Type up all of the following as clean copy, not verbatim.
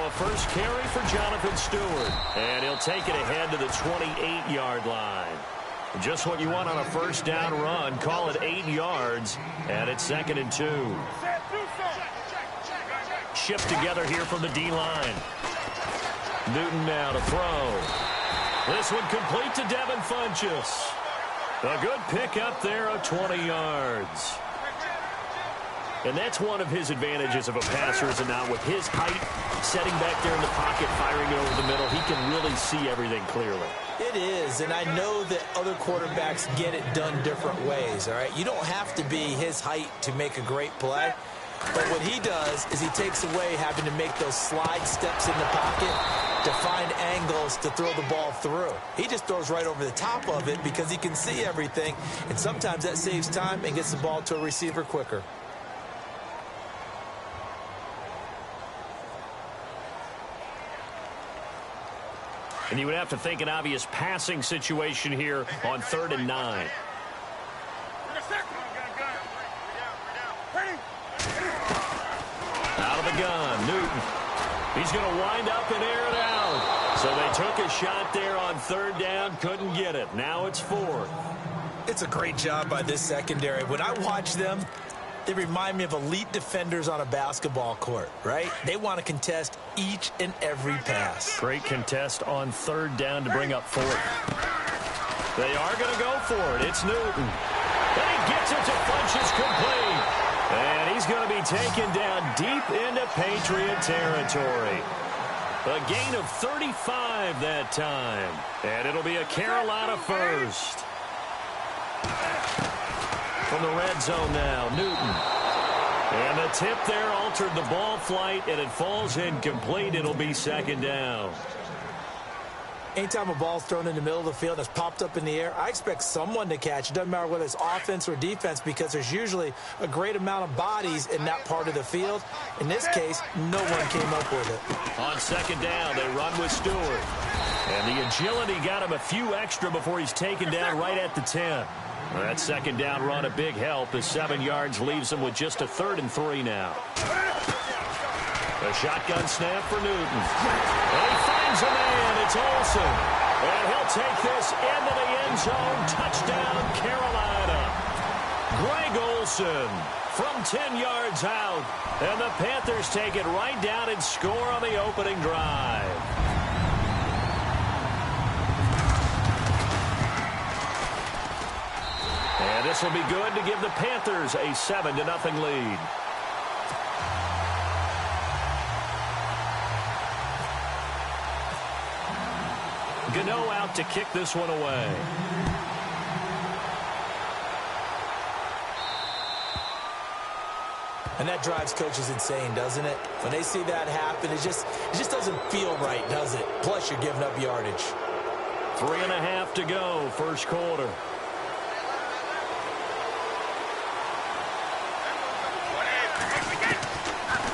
So a first carry for Jonathan Stewart. And he'll take it ahead to the 28-yard line. Just what you want on a first down run. Call it 8 yards. And it's 2nd and 2. Shift together here from the D-line. Newton now to throw. This one complete to Devin Funchess. A good pick up there of 20 yards. And that's one of his advantages of a passer, is it not? With his height, setting back there in the pocket, firing it over the middle, he can really see everything clearly. It is, and I know that other quarterbacks get it done different ways, all right? You don't have to be his height to make a great play. But what he does is he takes away having to make those slide steps in the pocket to find angles to throw the ball through. He just throws right over the top of it because he can see everything, and sometimes that saves time and gets the ball to a receiver quicker. And you would have to think an obvious passing situation here on 3rd and 9. Out of the gun, Newton. He's going to wind up and air it out. So they took a shot there on 3rd down, couldn't get it. Now it's 4th. It's a great job by this secondary. When I watch them, they remind me of elite defenders on a basketball court, right? They want to contest each and every pass. Great contest on 3rd down to bring up 4th. They are going to go for it. It's Newton. And he gets it to Funchess complete. And he's going to be taken down deep into Patriot territory. A gain of 35 that time. And it'll be a Carolina first. From the red zone now, Newton. And the tip there altered the ball flight, and it falls incomplete. It'll be 2nd down. Anytime a ball's thrown in the middle of the field that's popped up in the air, I expect someone to catch. It doesn't matter whether it's offense or defense, because there's usually a great amount of bodies in that part of the field. In this case, no one came up with it. On 2nd down, they run with Stewart. And the agility got him a few extra before he's taken down right at the 10. Well, that 2nd down run a big help as 7 yards leaves him with just a 3rd and 3 now. A shotgun snap for Newton. And he finds a man. It's Olsen. And he'll take this into the end zone. Touchdown, Carolina. Greg Olsen from 10 yards out. And the Panthers take it right down and score on the opening drive. And this will be good to give the Panthers a 7-0 lead. Gano out to kick this one away. And that drives coaches insane, doesn't it? When they see that happen, it just doesn't feel right, does it? Plus, you're giving up yardage. 3.5 to go, first quarter.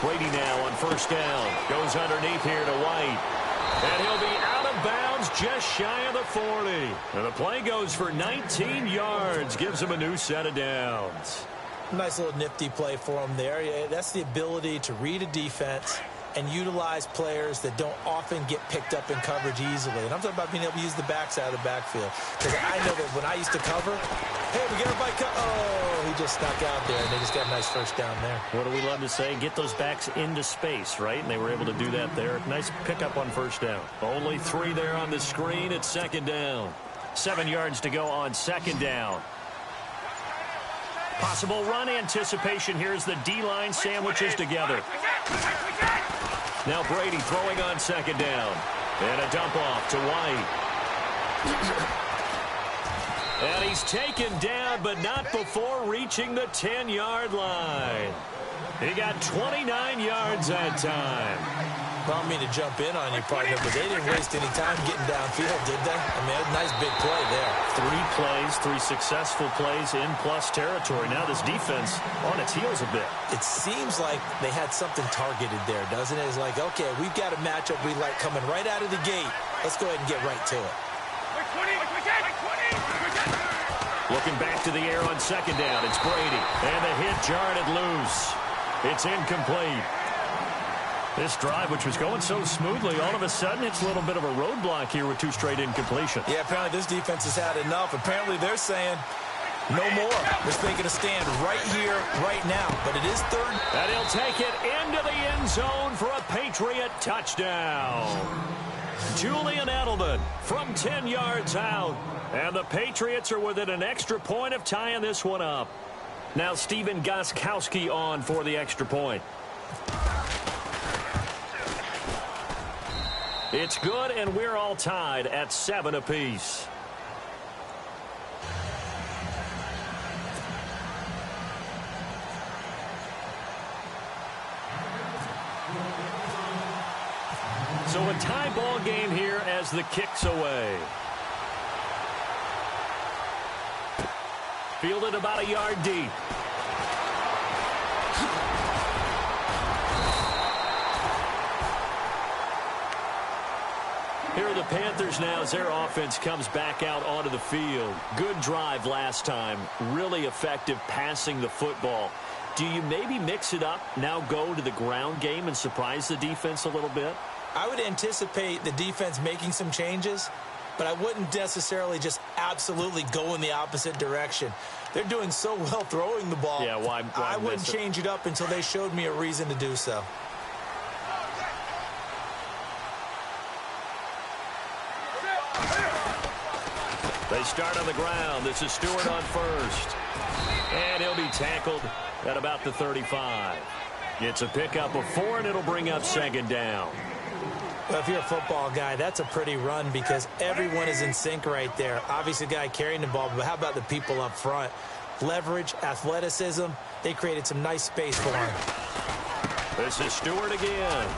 Brady now on 1st down. Goes underneath here to White. And he'll be out of bounds just shy of the 40. And the play goes for 19 yards. Gives him a new set of downs. Nice little nifty play for him there. Yeah, that's the ability to read a defense and utilize players that don't often get picked up in coverage easily. And I'm talking about being able to use the backside of the backfield. Because I know that when I used to cover, hey, we get everybody oh, he just snuck out there, and they just got a nice first down there. What do we love to say? Get those backs into space, right? And they were able to do that there. Nice pickup on 1st down. Only 3 there on the screen. It's 2nd down. 7 yards to go on 2nd down. Possible run anticipation here as the D-line sandwiches together. Now Brady throwing on 2nd down. And a dump off to White. And he's taken down, but not before reaching the 10-yard line. He got 29 yards that time. Well, I mean to jump in on you, partner, but they didn't waste any time getting downfield, did they? I mean, a nice big play there. 3 plays, 3 successful plays in plus territory. Now this defense on its heels a bit. It seems like they had something targeted there, doesn't it? It's like, okay, we've got a matchup we like coming right out of the gate. Let's go ahead and get right to it. Looking back to the air on 2nd down. It's Brady. And the hit jarred it loose. It's incomplete. This drive, which was going so smoothly, all of a sudden it's a little bit of a roadblock here with 2 straight incompletions. Yeah, apparently this defense has had enough. Apparently they're saying no more. They're taking a stand right here, right now. But it is third. And he'll take it into the end zone for a Patriot touchdown. Julian Edelman from 10 yards out. And the Patriots are within an extra point of tying this one up. Now Stephen Gostkowski on for the extra point. It's good, and we're all tied at 7 apiece. So a tie ball game here as the kick's away. Fielded about a yard deep. Here are the Panthers now as their offense comes back out onto the field. Good drive last time. Really effective passing the football. Do you maybe mix it up, now go to the ground game and surprise the defense a little bit? I would anticipate the defense making some changes, but I wouldn't necessarily just absolutely go in the opposite direction. They're doing so well throwing the ball. Yeah, why I wouldn't change it up until they showed me a reason to do so. They start on the ground. This is Stewart on first. And he'll be tackled at about the 35. It's a pickup of 4, and it'll bring up second down. Well, if you're a football guy, that's a pretty run because everyone is in sync right there. Obviously, the guy carrying the ball, but how about the people up front? Leverage, athleticism, they created some nice space for him. This is Stewart again.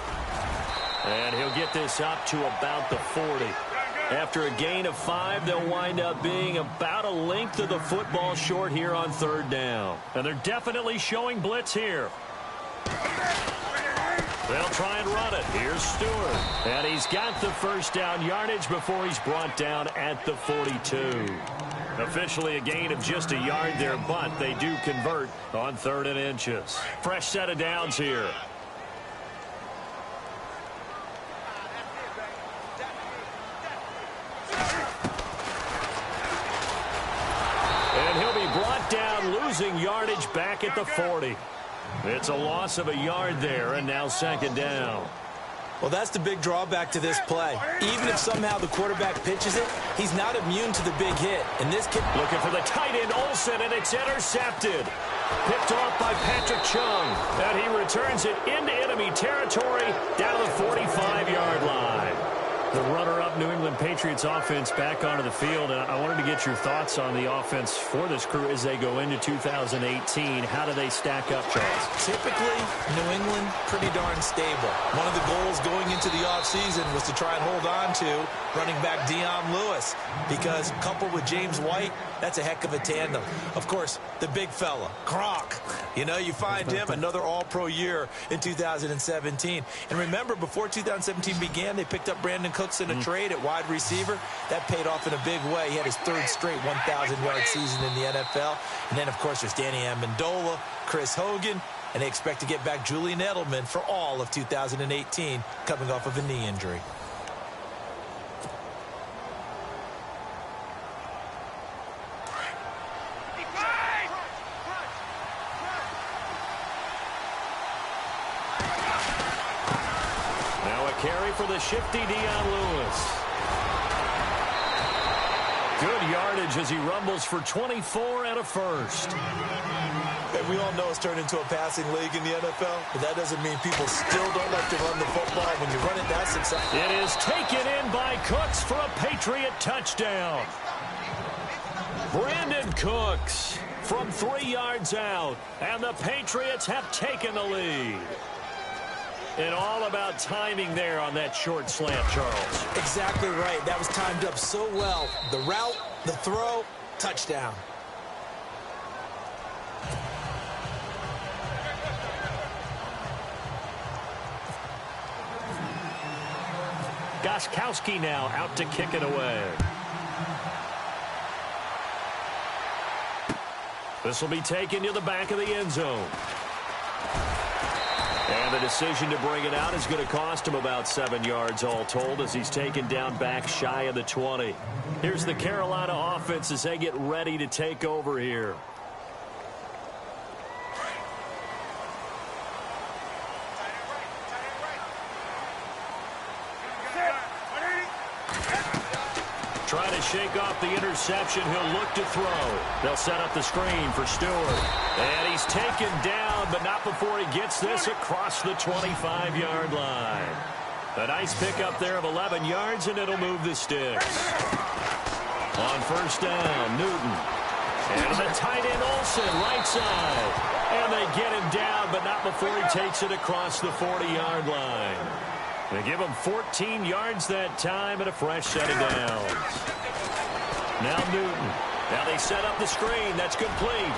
And he'll get this up to about the 40. After a gain of 5, they'll wind up being about a length of the football short here on third down. And they're definitely showing blitz here. They'll try and run it. Here's Stewart. And he's got the first down yardage before he's brought down at the 42. Officially a gain of just a yard there, but they do convert on 3rd and inches. Fresh set of downs here. And he'll be brought down, losing yardage back at the 40. It's a loss of a yard there, and now second down. Well, that's the big drawback to this play. Even if somehow the quarterback pitches it, he's not immune to the big hit. And this kid looking for the tight end, Olsen, and it's intercepted. Picked off by Patrick Chung. And he returns it into enemy territory down to the 45-yard line. The runner-up New England Patriots offense back onto the field. And I wanted to get your thoughts on the offense for this crew as they go into 2018. How do they stack up, Charles? Typically, New England, pretty darn stable. One of the goals going into the offseason was to try and hold on to running back Dion Lewis, because coupled with James White, that's a heck of a tandem. Of course, the big fella, Gronk. You know, you find him another all-pro year in 2017. And remember, before 2017 began, they picked up Brandon Cooks in a trade at wide receiver. That paid off in a big way. He had his 3rd straight 1,000-yard season in the NFL. And then, of course, there's Danny Amendola, Chris Hogan, and they expect to get back Julian Edelman for all of 2018, coming off of a knee injury. Carry for the shifty Dion Lewis. Good yardage as he rumbles for 24 and a first. And we all know it's turned into a passing league in the NFL, but that doesn't mean people still don't like to run the football. When you run it that successful. It is taken in by Cooks for a Patriot touchdown. Brandon Cooks from 3 yards out, and the Patriots have taken the lead. And all about timing there on that short slant, Charles. Exactly right. That was timed up so well. The route, the throw, touchdown. Gostkowski now out to kick it away. This will be taken to the back of the end zone. And And the decision to bring it out is going to cost him about 7 yards all told as he's taken down back shy of the 20. Here's the Carolina offense as they get ready to take over here. Trying to shake off the interception. He'll look to throw. They'll set up the screen for Stewart. And he's taken down, but not before he gets this across the 25-yard line. A nice pickup there of 11 yards, and it'll move the sticks. On first down, Newton. And the tight end Olsen, right side. And they get him down, but not before he takes it across the 40-yard line. They give him 14 yards that time and a fresh set of downs. Now Newton. Now they set up the screen. That's complete.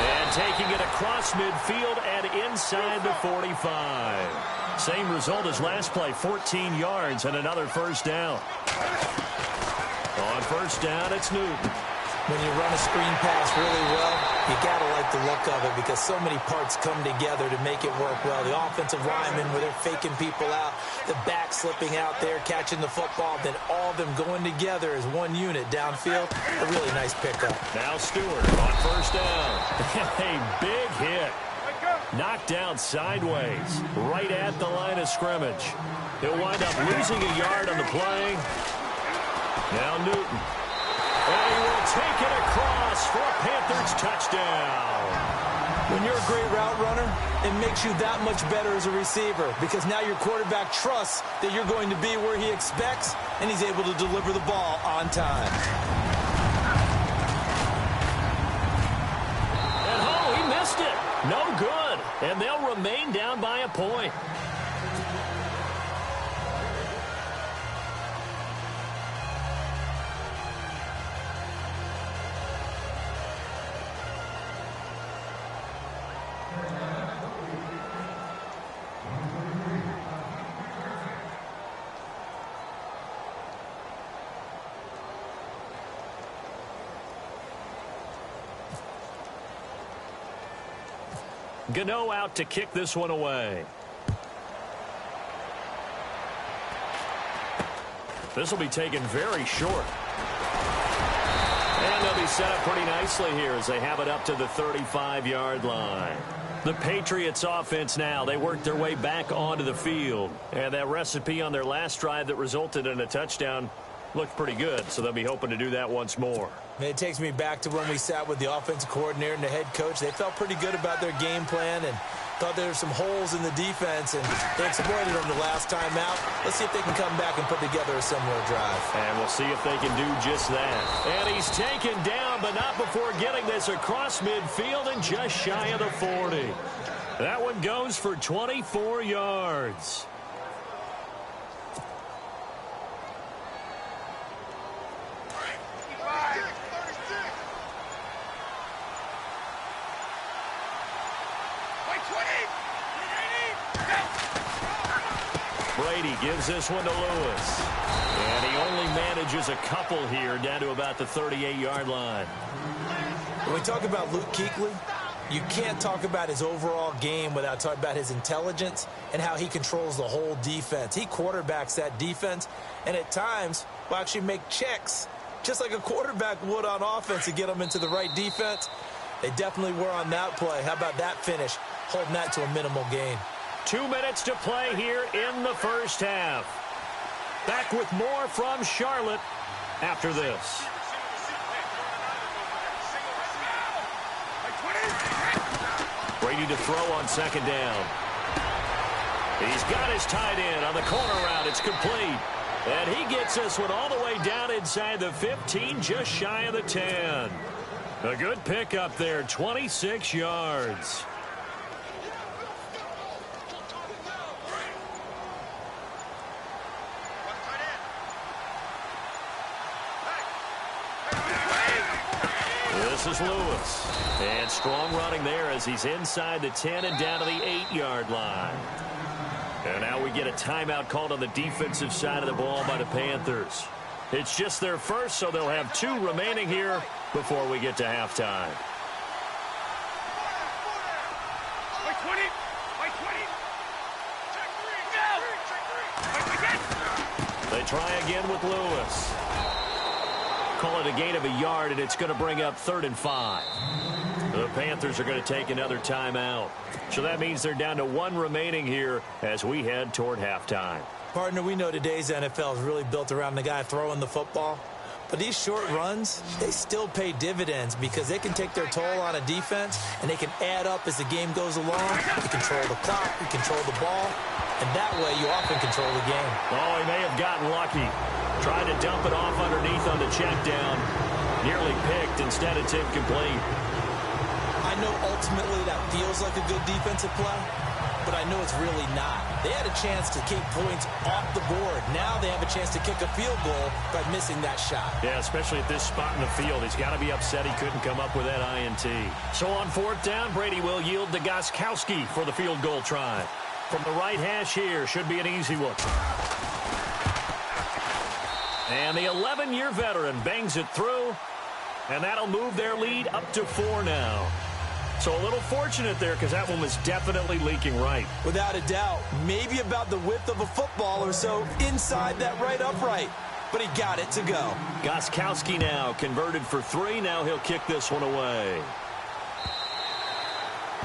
And taking it across midfield and inside the 45. Same result as last play, 14 yards and another first down. On first down, it's Newton. When you run a screen pass really well, you got to like the look of it because so many parts come together to make it work well. The offensive linemen, where they're faking people out, the back slipping out there, catching the football, then all of them going together as one unit downfield. A really nice pickup. Now Stewart on first down. A big hit. Knocked down sideways, right at the line of scrimmage. He'll wind up losing a yard on the play. Now Newton. And he will take it across for a Panthers touchdown. When you're a great route runner, it makes you that much better as a receiver because now your quarterback trusts that you're going to be where he expects, and he's able to deliver the ball on time. And oh, he missed it. No good. And they'll remain down by a point. Gano out to kick this one away. This will be taken very short. And they'll be set up pretty nicely here as they have it up to the 35-yard line. The Patriots offense now, they work their way back onto the field. And that recipe on their last drive that resulted in a touchdown looked pretty good, so they'll be hoping to do that once more. It takes me back to when we sat with the offensive coordinator and the head coach. They felt pretty good about their game plan and thought there were some holes in the defense, and they exploited them the last time out. Let's see if they can come back and put together a similar drive. And we'll see if they can do just that. And he's taken down, but not before getting this across midfield and just shy of the 40. That one goes for 24 yards. Brady gives this one to Lewis. And he only manages a couple here down to about the 38-yard line. When we talk about Luke Kuechly, you can't talk about his overall game without talking about his intelligence and how he controls the whole defense. He quarterbacks that defense and at times will actually make checks just like a quarterback would on offense to get them into the right defense. They definitely were on that play. How about that finish? Holding that to a minimal gain. 2 minutes to play here in the first half. Back with more from Charlotte after this. Brady to throw on second down. He's got his tight end on the corner route. It's complete. And he gets this one all the way down inside the 15, just shy of the 10. A good pickup there, 26 yards. This is Lewis. And strong running there as he's inside the 10 and down to the 8-yard line. And now we get a timeout called on the defensive side of the ball by the Panthers. It's just their first, so they'll have 2 remaining here before we get to halftime. try again with Lewis. Call it a gain of a yard, and it's going to bring up 3rd and 5. The Panthers are going to take another timeout. So that means they're down to 1 remaining here as we head toward halftime. Partner, we know today's NFL is really built around the guy throwing the football. But these short runs, they still pay dividends because they can take their toll on a defense, and they can add up as the game goes along. You control the clock, you control the ball, and that way you often control the game. Oh, he may have gotten lucky. Tried to dump it off underneath on the check down. Nearly picked. Instead, it's incomplete. I know ultimately that feels like a good defensive play, but I know it's really not. They had a chance to keep points off the board. Now they have a chance to kick a field goal by missing that shot. Yeah, especially at this spot in the field. He's got to be upset he couldn't come up with that INT. So on 4th down, Brady will yield to Gostkowski for the field goal try. From the right hash here, should be an easy one. And the 11-year veteran bangs it through, and that'll move their lead up to 4 now. So a little fortunate there because that one was definitely leaking right. Without a doubt, maybe about the width of a football or so inside that right upright. But he got it to go. Gostkowski now converted for 3. Now he'll kick this one away.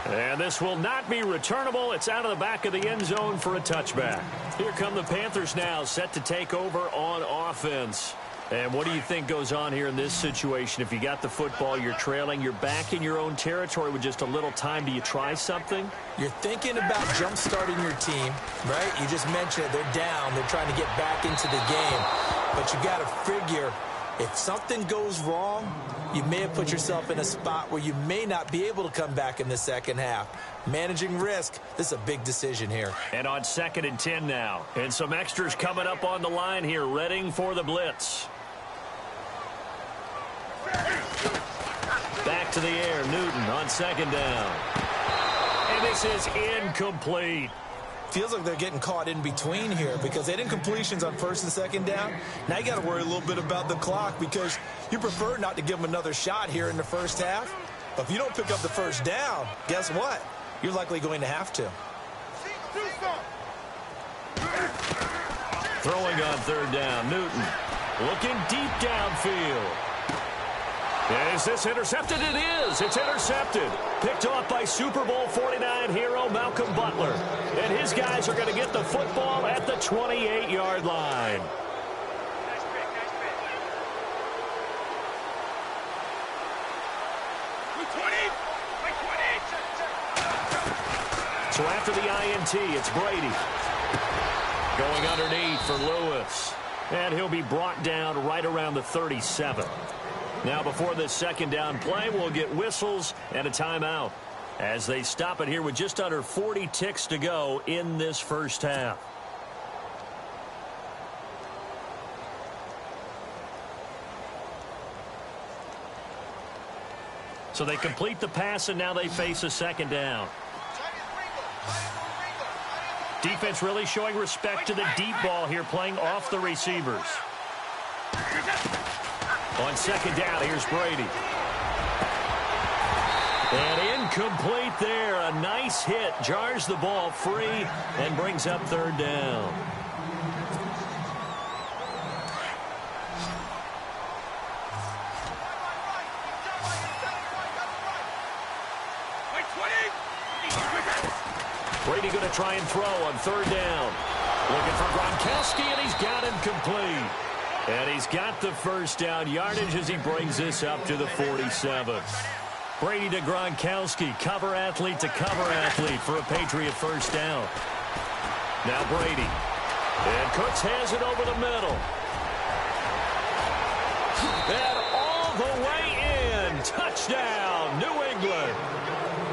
And this will not be returnable. It's out of the back of the end zone for a touchback. Here come the Panthers now, set to take over on offense. And what do you think goes on here in this situation? If you got the football, you're trailing, you're back in your own territory with just a little time. Do you try something? You're thinking about jump-starting your team, right? You just mentioned it. They're down. They're trying to get back into the game. But you got to figure if something goes wrong, you may have put yourself in a spot where you may not be able to come back in the second half. Managing risk, this is a big decision here. And on 2nd and 10 now. And some extras coming up on the line here, readying for the blitz. Back to the air, Newton on 2nd down. And this is incomplete. Feels like they're getting caught in between here because they didn't completions on 1st and 2nd down. Now you got to worry a little bit about the clock because you prefer not to give them another shot here in the first half. But if you don't pick up the 1st down, guess what? You're likely going to have to. Throwing on 3rd down, Newton looking deep downfield. Is this intercepted? It is. It's intercepted. Picked off by Super Bowl 49 hero Malcolm Butler. And his guys are going to get the football at the 28-yard line. So after the INT, it's Brady. Going underneath for Lewis. And he'll be brought down right around the 37. Now before this 2nd down play, we'll get whistles and a timeout as they stop it here with just under 40 ticks to go in this first half. So they complete the pass, and now they face a 2nd down. Defense really showing respect to the deep ball here, playing off the receivers. On 2nd down, here's Brady. And incomplete there. A nice hit. Jars the ball free and brings up 3rd down. Brady going to try and throw on 3rd down. Looking for Gronkowski, and he's got him complete. And he's got the 1st down yardage as he brings this up to the 47. Brady to Gronkowski, cover athlete to cover athlete for a Patriot 1st down. Now Brady. And Cooks has it over the middle. And all the way in. Touchdown, New England.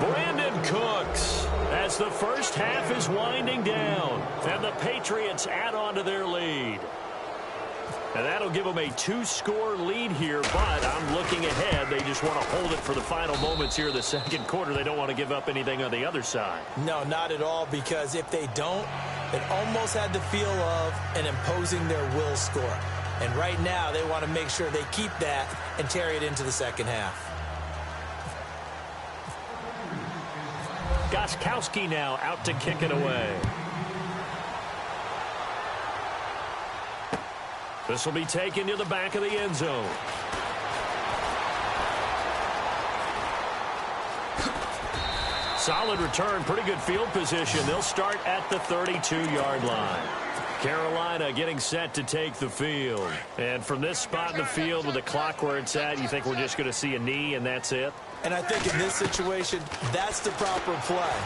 Brandon Cooks as the first half is winding down. And the Patriots add on to their lead. And that'll give them a 2-score lead here, but I'm looking ahead. They just want to hold it for the final moments here of the 2nd quarter. They don't want to give up anything on the other side. No, not at all, because if they don't, it almost had the feel of an imposing their will score. And right now, they want to make sure they keep that and carry it into the 2nd half. Gostkowski now out to kick it away. This will be taken to the back of the end zone. Solid return, pretty good field position. They'll start at the 32-yard line. Carolina getting set to take the field. And from this spot in the field with the clock where it's at, you think we're just going to see a knee and that's it? And I think in this situation, that's the proper play.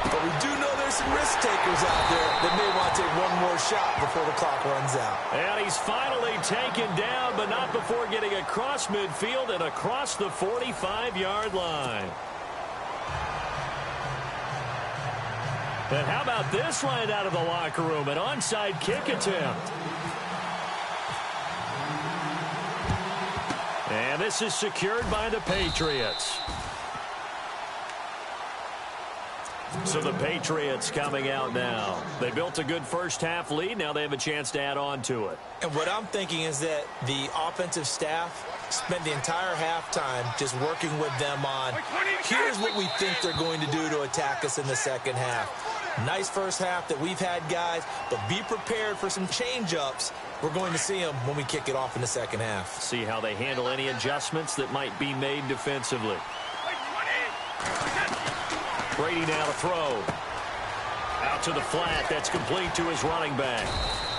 But we do know there's some risk takers out there that may want to take one more shot before the clock runs out. And he's finally taken down, but not before getting across midfield and across the 45-yard line. And how about this line out of the locker room? An onside kick attempt. And this is secured by the Patriots. So the Patriots coming out now. They built a good first-half lead. Now they have a chance to add on to it. And what I'm thinking is that the offensive staff spent the entire halftime just working with them on, here's what we think they're going to do to attack us in the second half. Nice first half that we've had, guys, but be prepared for some change-ups. We're going to see them when we kick it off in the second half. See how they handle any adjustments that might be made defensively. Brady now to throw. Out to the flat. That's complete to his running back.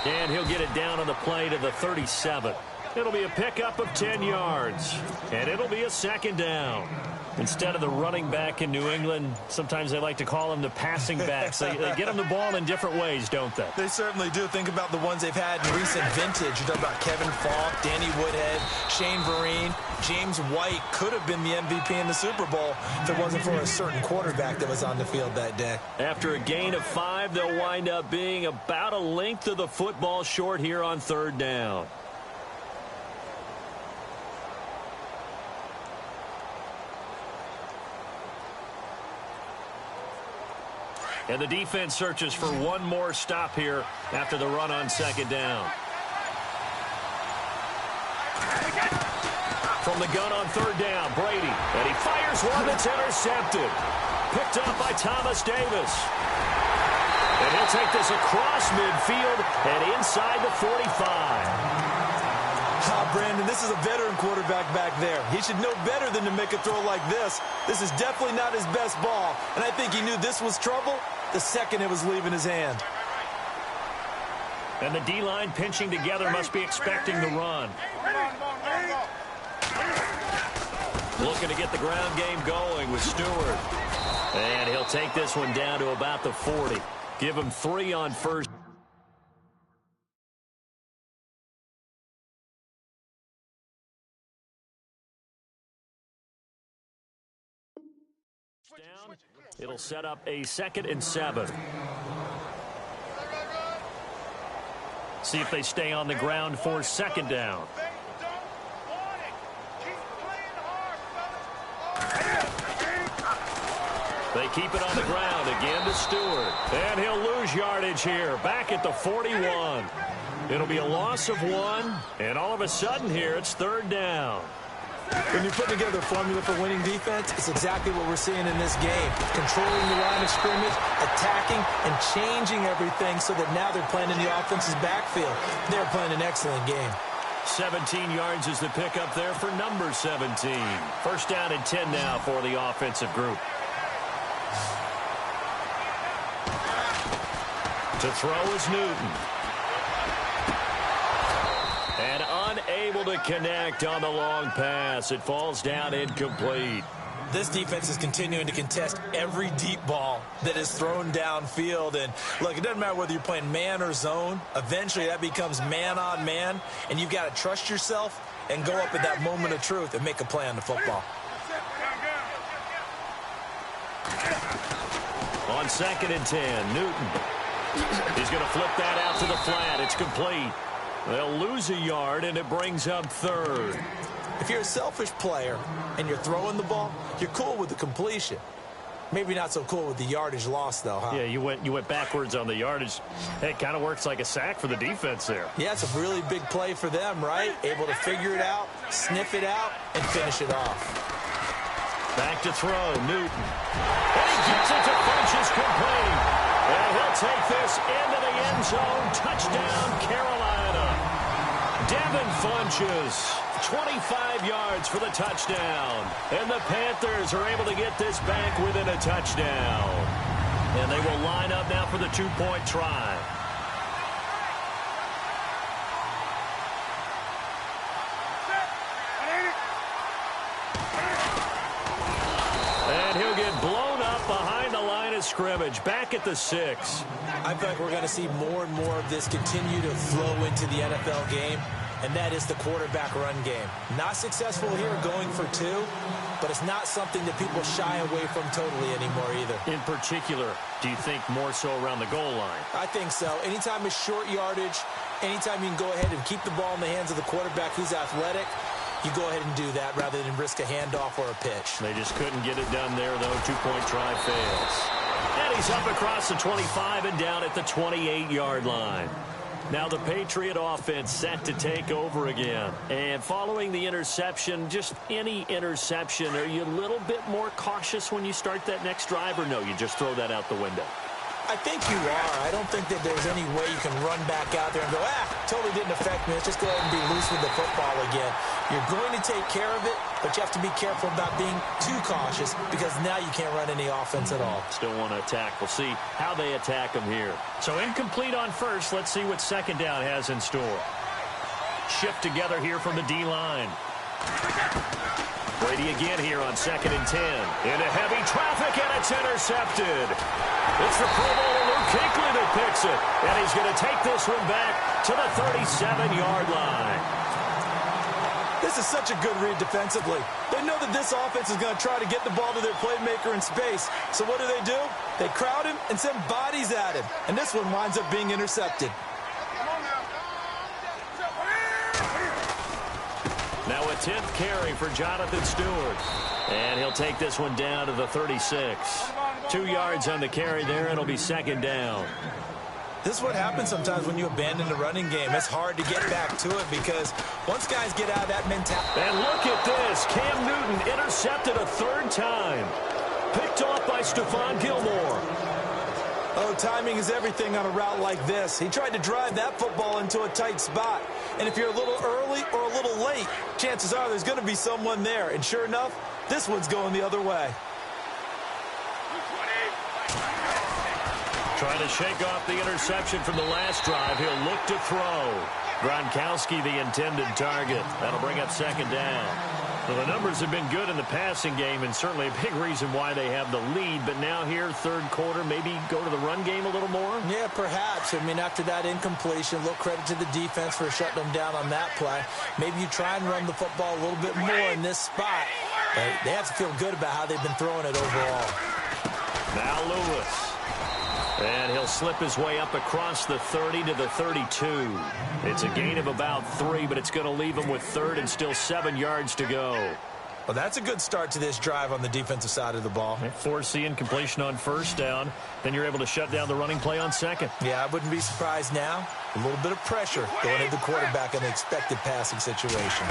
And he'll get it down on the play to the 37. It'll be a pickup of 10 yards. And it'll be a second down. Instead of the running back in New England, sometimes they like to call them the passing backs. They get them the ball in different ways, don't they? They certainly do. Think about the ones they've had in recent vintage. You're talking about Kevin Falk, Danny Woodhead, Shane Vereen. James White could have been the MVP in the Super Bowl if it wasn't for a certain quarterback that was on the field that day. After a gain of 5, they'll wind up being about a length of the football short here on third down. And the defense searches for one more stop here after the run on second down. From the gun on third down, Brady. And he fires one that's intercepted. Picked up by Thomas Davis. And he'll take this across midfield and inside the 45. Brandon, this is a veteran quarterback back there. He should know better than to make a throw like this. This is definitely not his best ball. And I think he knew this was trouble the second it was leaving his hand. And the D-line pinching together must be expecting the run. Looking to get the ground game going with Stewart. And he'll take this one down to about the 40. Give him 3 on first. Down. It'll set up a 2nd and 7. See if they stay on the ground for second down. They keep it on the ground again to Stewart. And he'll lose yardage here. Back at the 41. It'll be a loss of 1. And all of a sudden here, it's third down. When you put together a formula for winning defense, it's exactly what we're seeing in this game. Controlling the line of scrimmage, attacking, and changing everything so that now they're playing in the offense's backfield. They're playing an excellent game. 17 yards is the pickup there for number 17. First down and 10 now for the offensive group. To throw is Newton. And unable to connect on the long pass. It falls down incomplete. This defense is continuing to contest every deep ball that is thrown downfield. And, look, it doesn't matter whether you're playing man or zone. Eventually, that becomes man on man. And you've got to trust yourself and go up at that moment of truth and make a play on the football. On 2nd and 10, Newton. He's going to flip that out to the flat. It's complete. They'll lose a yard, and it brings up third. If you're a selfish player and you're throwing the ball, you're cool with the completion. Maybe not so cool with the yardage loss, though, huh? Yeah, you went backwards on the yardage. It kind of works like a sack for the defense there. Yeah, it's a really big play for them, right? Able to figure it out, sniff it out, and finish it off. Back to throw, Newton. And he gets it to Funchess complete. And he'll take this into the end zone. Touchdown, Carolina. Devin Funches, 25 yards for the touchdown. And the Panthers are able to get this back within a touchdown. And they will line up now for the two-point try. And he'll get blown up behind the line of scrimmage, back at the 6. I feel like we're going to see more and more of this continue to flow into the NFL game, and that is the quarterback run game. Not successful here going for 2, but it's not something that people shy away from totally anymore either. In particular, do you think more so around the goal line? I think so. Anytime it's short yardage, anytime you can go ahead and keep the ball in the hands of the quarterback who's athletic, you go ahead and do that rather than risk a handoff or a pitch. They just couldn't get it done there, though. Two-point try fails. And he's up across the 25 and down at the 28-yard line. Now the Patriot offense set to take over again. And following the interception, just any interception, are you a little bit more cautious when you start that next drive, or no, you just throw that out the window? I think you are. I don't think that there's any way you can run back out there and go, totally didn't affect me. Let's just go ahead and be loose with the football again. You're going to take care of it, but you have to be careful about being too cautious because now you can't run any offense at all. Still want to attack. We'll see how they attack them here. So incomplete on first. Let's see what second down has in store. Shift together here from the D-line. Brady again here on 2nd and 10. Into heavy traffic, and it's intercepted. It's the Pro Bowler Luke Kuechly that picks it. And he's going to take this one back to the 37-yard line. This is such a good read defensively. They know that this offense is going to try to get the ball to their playmaker in space. So what do? They crowd him and send bodies at him. And this one winds up being intercepted. Now a 10th carry for Jonathan Stewart. And he'll take this one down to the 36. 2 yards on the carry there. It'll be second down. This is what happens sometimes when you abandon the running game. It's hard to get back to it because once guys get out of that mentality. And look at this. Cam Newton intercepted a 3rd time. Picked off by Stephon Gilmore. Oh, timing is everything on a route like this. He tried to drive that football into a tight spot. And if you're a little early or a little late, chances are there's going to be someone there. And sure enough, this one's going the other way. Trying to shake off the interception from the last drive. He'll look to throw. Gronkowski, the intended target. That'll bring up second down. Well, the numbers have been good in the passing game, and certainly a big reason why they have the lead. But now here, third quarter, maybe go to the run game a little more? Yeah, perhaps. I mean, after that incompletion, a little credit to the defense for shutting them down on that play. Maybe you try and run the football a little bit more in this spot. But they have to feel good about how they've been throwing it overall. Now Lewis. And he'll slip his way up across the 30 to the 32. It's a gain of about 3, but it's going to leave him with 3rd and still 7 yards to go. Well, that's a good start to this drive on the defensive side of the ball. Force the incompletion on first down. Then you're able to shut down the running play on second. Yeah, I wouldn't be surprised now. A little bit of pressure going at the quarterback in the expected passing situation.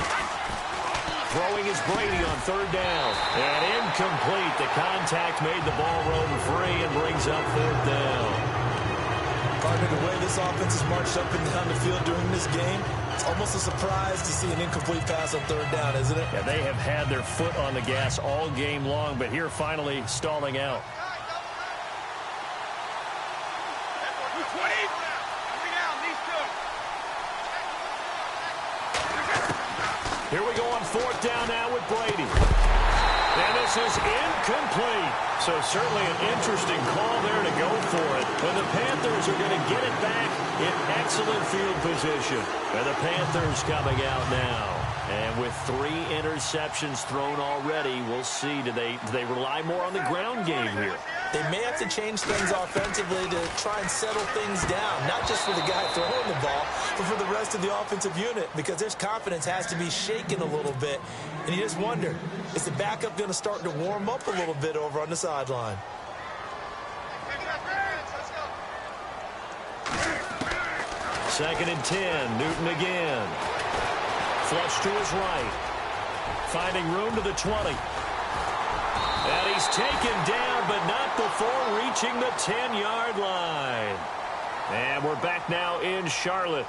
Throwing is Brady on 3rd down. And incomplete. The contact made the ball roam free and brings up 4th down. Partner, the way this offense has marched up and down the field during this game, it's almost a surprise to see an incomplete pass on 3rd down, isn't it? Yeah, they have had their foot on the gas all game long, but here finally stalling out. Here we go on 4th down now with Brady. And this is incomplete. So certainly an interesting call there to go for it. But the Panthers are going to get it back in excellent field position. And the Panthers coming out now. And with 3 interceptions thrown already, we'll see. Do they rely more on the ground game here? They may have to change things offensively to try and settle things down, not just for the guy throwing the ball, but for the rest of the offensive unit, because their confidence has to be shaken a little bit. And you just wonder, is the backup going to start to warm up a little bit over on the sideline? Second and 10, Newton again. Flush to his right. Finding room to the 20. And he's taken down, but not before reaching the 10-yard line. And we're back now in Charlotte.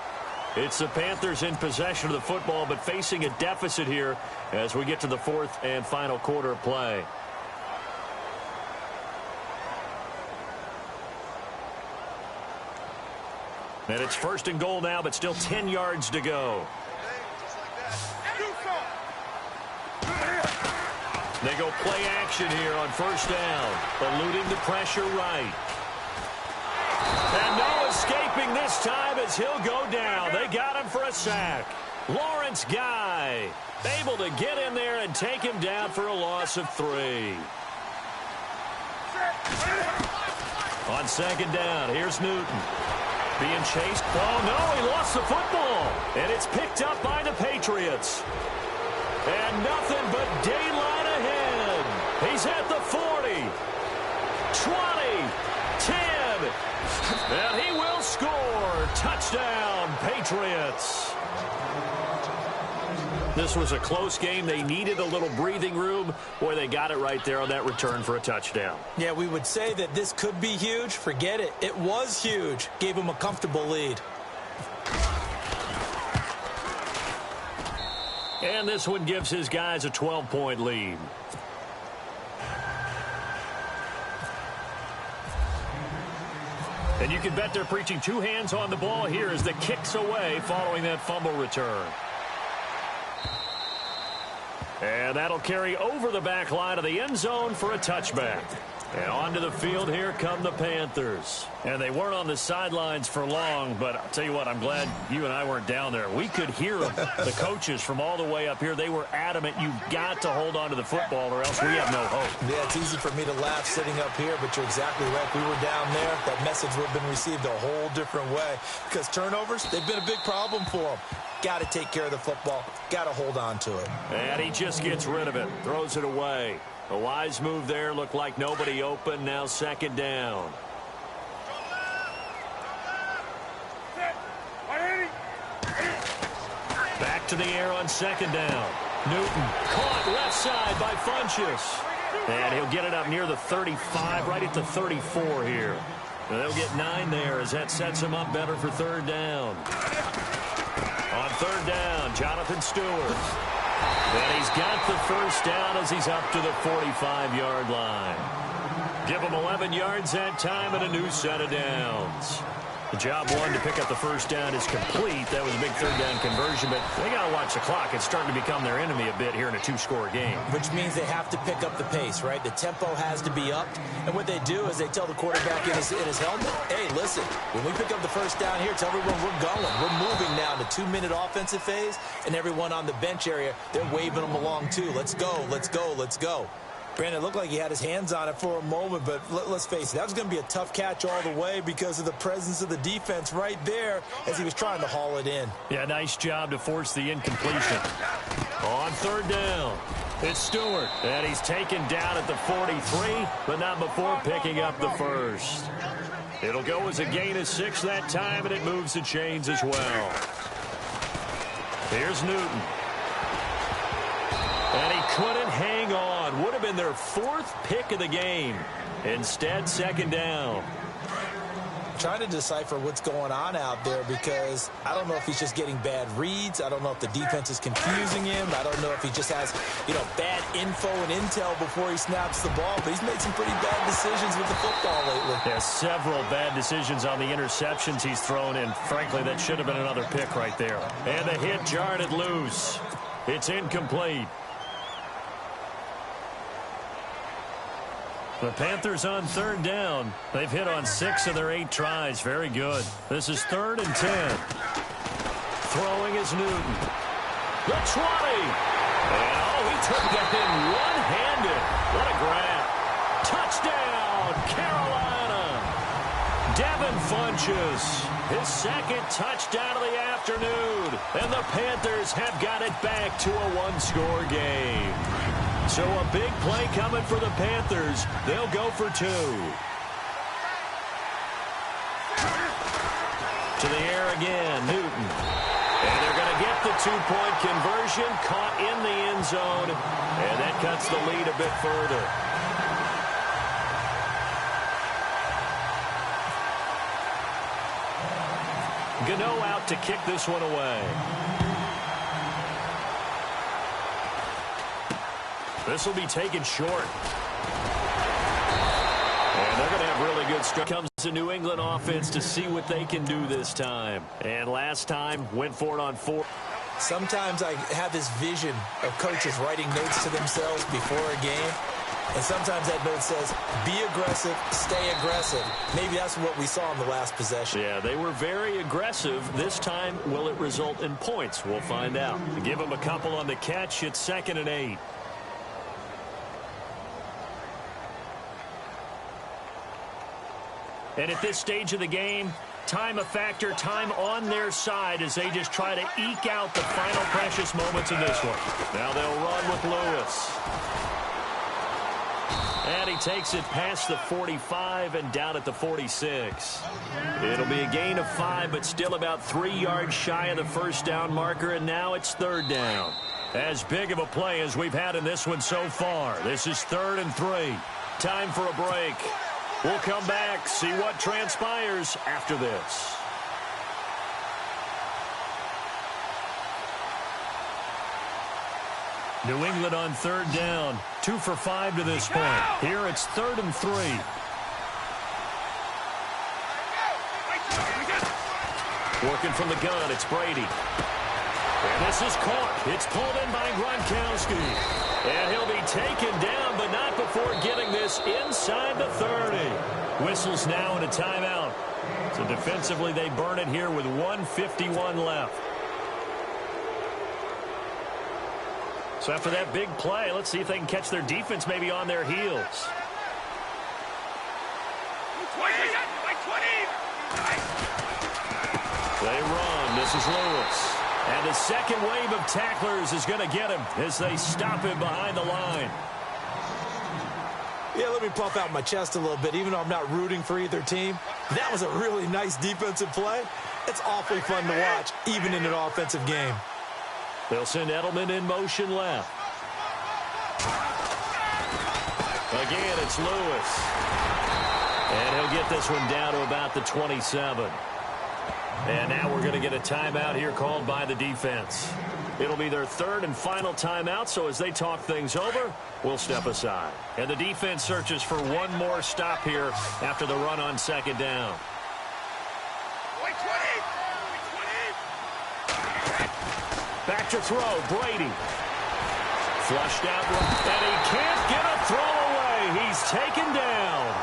It's the Panthers in possession of the football, but facing a deficit here as we get to the fourth and final quarter of play. And it's first and goal now, but still 10 yards to go. They go play action here on first down, eluding the pressure right. And no escaping this time as he'll go down. They got him for a sack. Lawrence Guy able to get in there and take him down for a loss of 3. On second down, here's Newton. Being chased. Oh, no, he lost the football. And it's picked up by the Patriots. And nothing but daylight ahead. He's at the 40, 20, 10. And he will score. Touchdown, Patriots. This was a close game. They needed a little breathing room. Boy, they got it right there on that return for a touchdown. Yeah, we would say that this could be huge. Forget it. It was huge. Gave him a comfortable lead. And this one gives his guys a 12-point lead. And you can bet they're preaching two hands on the ball here as the kick's away following that fumble return. And that'll carry over the back line of the end zone for a touchback. And onto the field, here come the Panthers. And they weren't on the sidelines for long, but I'll tell you what, I'm glad you and I weren't down there. We could hear them, the coaches from all the way up here. They were adamant, you've got to hold on to the football or else we have no hope. Yeah, it's easy for me to laugh sitting up here, but you're exactly right. If we were down there, that message would have been received a whole different way. Because turnovers, they've been a big problem for them. Got to take care of the football. Got to hold on to it. And he just gets rid of it, throws it away. A wise move there. Looked like nobody open. Now second down. Back to the air on second down. Newton caught left side by Funchess. And he'll get it up near the 35, right at the 34 here. And they'll get 9 there as that sets him up better for third down. On third down, Jonathan Stewart. And he's got the first down as he's up to the 45-yard line. Give him 11 yards that time and a new set of downs. The job one to pick up the first down is complete. That was a big third down conversion, but they got to watch the clock. It's starting to become their enemy a bit here in a two-score game. Which means they have to pick up the pace, right? The tempo has to be upped. And what they do is they tell the quarterback in his helmet, hey, listen, when we pick up the first down here, tell everyone we're going. We're moving now to 2-minute offensive phase, and everyone on the bench area, they're waving them along too. Let's go, let's go, let's go. Brandon, it looked like he had his hands on it for a moment, but let's face it, that was going to be a tough catch all the way because of the presence of the defense right there as he was trying to haul it in. Yeah, nice job to force the incompletion. On third down, it's Stewart, and he's taken down at the 43, but not before picking up the first. It'll go as a gain of 6 that time, and it moves the chains as well. Here's Newton. And he couldn't hang on. Would have been their 4th pick of the game. Instead, second down. Trying to decipher what's going on out there because I don't know if he's just getting bad reads. I don't know if the defense is confusing him. I don't know if he just has, bad info and intel before he snaps the ball. But he's made some pretty bad decisions with the football lately. Yeah, several bad decisions on the interceptions he's thrown in. Frankly, that should have been another pick right there. And the hit jarred it loose. It's incomplete. The Panthers on third down. They've hit on 6 of their 8 tries. Very good. This is 3rd and 10. Throwing is Newton. The 20. And, he took that in one-handed. What a grab. Touchdown, Carolina. Devin Funchess, his 2nd touchdown of the afternoon. And the Panthers have got it back to a 1-score game. So a big play coming for the Panthers. They'll go for 2. To the air again, Newton. And they're going to get the 2-point conversion, caught in the end zone, and that cuts the lead a bit further. Gano out to kick this one away. This will be taken short. And they're going to have really good strength. Comes the New England offense to see what they can do this time. And last time, went for it on 4. Sometimes I have this vision of coaches writing notes to themselves before a game. And sometimes that note says, be aggressive, stay aggressive. Maybe that's what we saw in the last possession. Yeah, they were very aggressive. This time, will it result in points? We'll find out. Give them a couple on the catch. It's 2nd and 8. And at this stage of the game, time a factor, time on their side as they just try to eke out the final precious moments in this one. Now they'll run with Lewis. And he takes it past the 45 and down at the 46. It'll be a gain of 5, but still about 3 yards shy of the first down marker, and now it's 3rd down. As big of a play as we've had in this one so far. This is 3rd and 3. Time for a break. We'll come back, see what transpires after this. New England on 3rd down. 2 for 5 to this point. Here it's 3rd and 3. Working from the gun, it's Brady. And this is caught. It's pulled in by Gronkowski. And he'll be taken down, but not before getting this inside the 30. Whistles now and a timeout. So defensively, they burn it here with 1:51 left. So after that big play, let's see if they can catch their defense maybe on their heels. They run. This is Lewis. And the second wave of tacklers is going to get him as they stop him behind the line. Yeah, let me puff out my chest a little bit, even though I'm not rooting for either team. That was a really nice defensive play. It's awfully fun to watch, even in an offensive game. They'll send Edelman in motion left. Again, it's Lewis. And he'll get this one down to about the 27. And now we're going to get a timeout here called by the defense. It'll be their 3rd and final timeout, so as they talk things over, we'll step aside. And the defense searches for one more stop here after the run on 2nd down. Back to throw, Brady. Flushed out, and he can't get a throw away. He's taken down.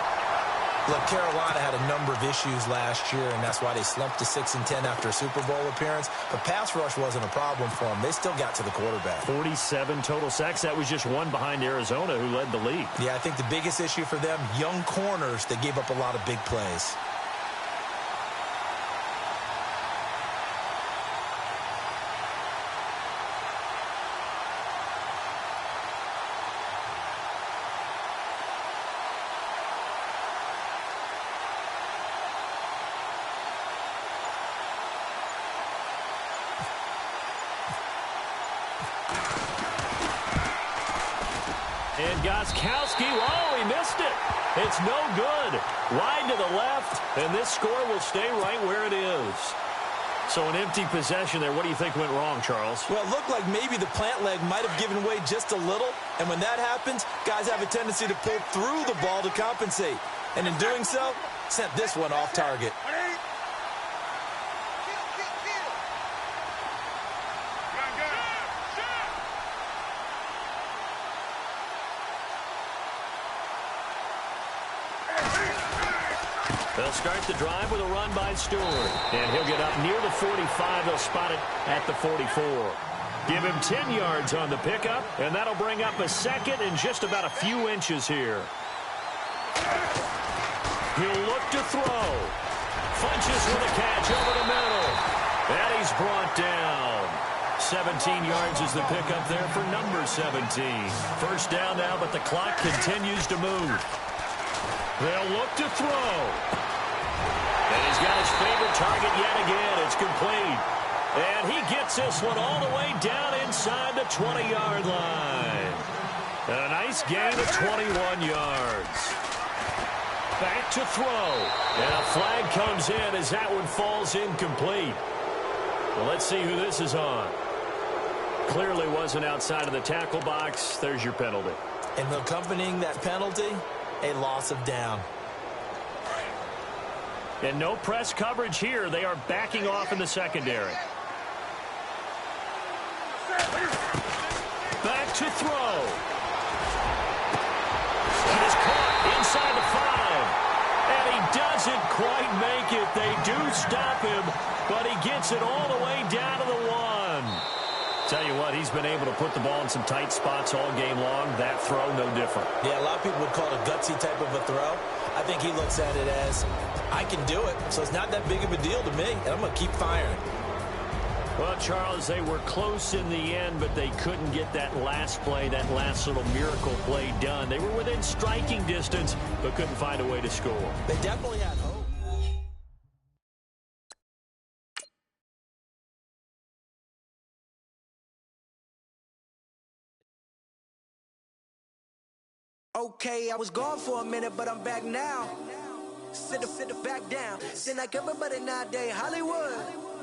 Look, Carolina had a number of issues last year, and that's why they slumped to 6-10 after a Super Bowl appearance. But pass rush wasn't a problem for them. They still got to the quarterback. 47 total sacks. That was just one behind Arizona, who led the league. Yeah, I think the biggest issue for them, young corners, they gave up a lot of big plays. And Gostkowski, oh, he missed it. It's no good. Wide to the left, and this score will stay right where it is. So an empty possession there. What do you think went wrong, Charles? Well, it looked like maybe the plant leg might have given way just a little. And when that happens, guys have a tendency to pull through the ball to compensate. And in doing so, sent this one off target. They'll start the drive with a run by Stewart. And he'll get up near the 45. They'll spot it at the 44. Give him 10 yards on the pickup, and that'll bring up a 2nd and just about a few inches here. He'll look to throw. Funches with a catch over the middle. And he's brought down. 17 yards is the pickup there for number 17. First down now, but the clock continues to move. They'll look to throw. And he's got his favorite target yet again. It's complete. And he gets this one all the way down inside the 20-yard line. And a nice gain of 21 yards. Back to throw. And a flag comes in as that one falls incomplete. Well, let's see who this is on. Clearly wasn't outside of the tackle box. There's your penalty. And accompanying that penalty, a loss of down. And no press coverage here. They are backing off in the secondary. Back to throw. He is caught inside the 5. And he doesn't quite make it. They do stop him, but he gets it all the way down to the 1. Tell you what, he's been able to put the ball in some tight spots all game long. That throw, no different. Yeah, a lot of people would call it a gutsy type of a throw. I think he looks at it as, I can do it, so it's not that big of a deal to me, and I'm going to keep firing. Well, Charles, they were close in the end, but they couldn't get that last play, that last little miracle play done. They were within striking distance, but couldn't find a way to score. They definitely had hope. Okay, I was gone for a minute, but I'm back now. Sit back down. Seem like everybody nowadays, Hollywood.